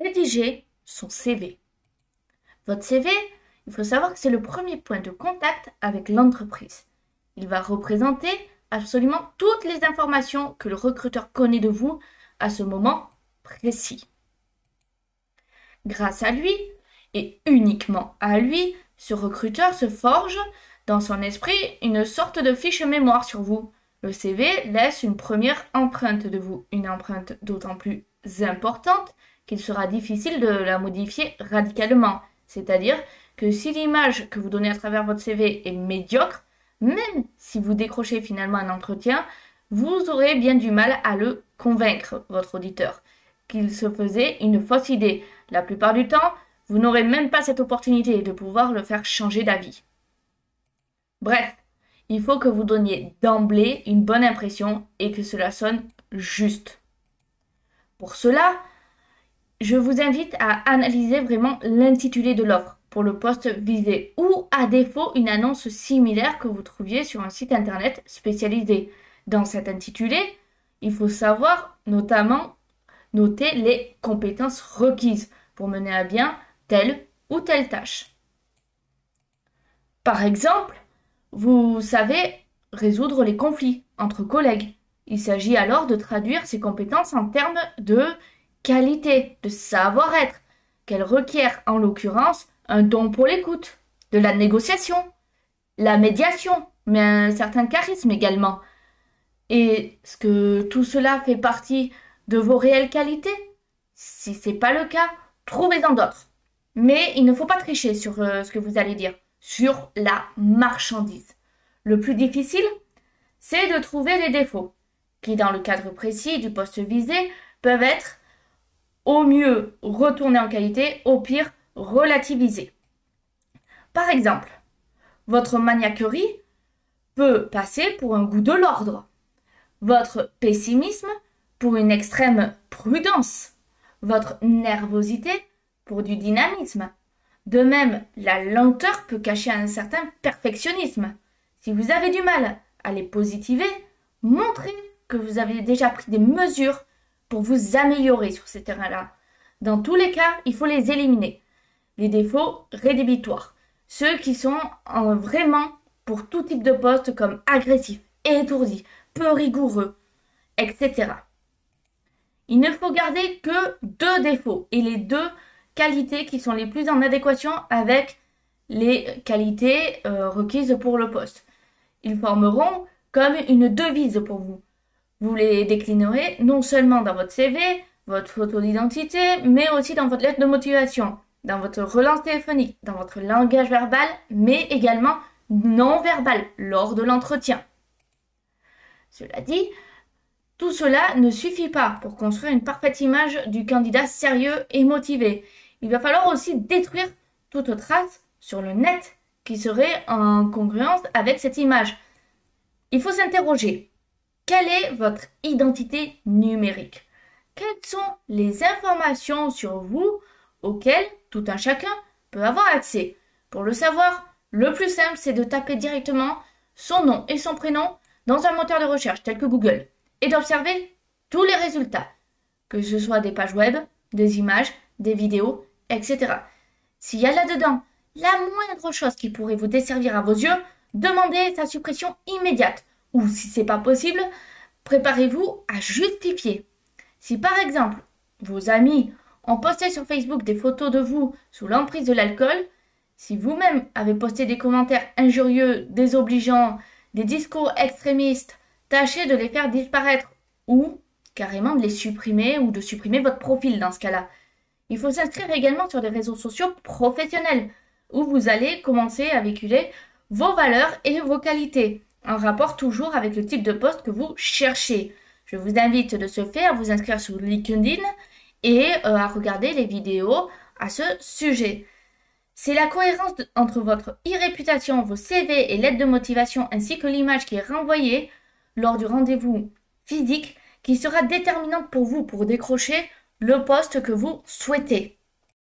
rédiger son CV. Votre CV, il faut savoir que c'est le premier point de contact avec l'entreprise. Il va représenter absolument toutes les informations que le recruteur connaît de vous à ce moment précis. Grâce à lui, et uniquement à lui, ce recruteur se forge dans son esprit une sorte de fiche mémoire sur vous. Le CV laisse une première empreinte de vous, une empreinte d'autant plus importante qu'il sera difficile de la modifier radicalement. C'est-à-dire que si l'image que vous donnez à travers votre CV est médiocre, même si vous décrochez finalement un entretien, vous aurez bien du mal à le convaincre, votre auditeur, qu'il se faisait une fausse idée. La plupart du temps, vous n'aurez même pas cette opportunité de pouvoir le faire changer d'avis. Bref, il faut que vous donniez d'emblée une bonne impression et que cela sonne juste. Pour cela, je vous invite à analyser vraiment l'intitulé de l'offre pour le poste visé ou à défaut une annonce similaire que vous trouviez sur un site internet spécialisé. Dans cet intitulé, il faut savoir notamment noter les compétences requises pour mener à bien telle ou telle tâche. Par exemple, vous savez résoudre les conflits entre collègues. Il s'agit alors de traduire ces compétences en termes de qualité, de savoir-être, qu'elles requièrent en l'occurrence un don pour l'écoute, de la négociation, la médiation, mais un certain charisme également. Et est-ce que tout cela fait partie de vos réelles qualités? Si ce n'est pas le cas, trouvez-en d'autres. Mais il ne faut pas tricher sur ce que vous allez dire, sur la marchandise. Le plus difficile, c'est de trouver les défauts, qui dans le cadre précis du poste visé peuvent être au mieux retournés en qualité, au pire relativisés. Par exemple, votre maniaquerie peut passer pour un goût de l'ordre, votre pessimisme pour une extrême prudence, votre nervosité pour du dynamisme. De même, la lenteur peut cacher un certain perfectionnisme. Si vous avez du mal à les positiver, montrez que vous avez déjà pris des mesures pour vous améliorer sur ces terrains-là. Dans tous les cas, il faut les éliminer. Les défauts rédhibitoires, ceux qui sont vraiment pour tout type de poste comme agressif, étourdi, peu rigoureux, etc. Il ne faut garder que 2 défauts et les 2 qualités qui sont les plus en adéquation avec les qualités requises pour le poste. Ils formeront comme une devise pour vous. Vous les déclinerez non seulement dans votre CV, votre photo d'identité, mais aussi dans votre lettre de motivation, dans votre relance téléphonique, dans votre langage verbal, mais également non verbal lors de l'entretien. Cela dit, tout cela ne suffit pas pour construire une parfaite image du candidat sérieux et motivé. Il va falloir aussi détruire toute trace sur le net qui serait en congruence avec cette image. Il faut s'interroger. Quelle est votre identité numérique? Quelles sont les informations sur vous auxquelles tout un chacun peut avoir accès? Pour le savoir, le plus simple, c'est de taper directement son nom et son prénom dans un moteur de recherche tel que Google et d'observer tous les résultats, que ce soit des pages web, des images, des vidéos, etc. S'il y a là-dedans la moindre chose qui pourrait vous desservir à vos yeux, demandez sa suppression immédiate. Ou si ce n'est pas possible, préparez-vous à justifier. Si par exemple, vos amis ont posté sur Facebook des photos de vous sous l'emprise de l'alcool, si vous-même avez posté des commentaires injurieux, désobligeants, des discours extrémistes, tâchez de les faire disparaître ou carrément de les supprimer ou de supprimer votre profil dans ce cas-là. Il faut s'inscrire également sur des réseaux sociaux professionnels où vous allez commencer à véhiculer vos valeurs et vos qualités, en rapport toujours avec le type de poste que vous cherchez. Je vous invite de ce fait à vous inscrire sur LinkedIn et à regarder les vidéos à ce sujet. C'est la cohérence entre votre e-réputation, vos CV et lettres de motivation ainsi que l'image qui est renvoyée lors du rendez-vous physique qui sera déterminante pour vous pour décrocher le poste que vous souhaitez.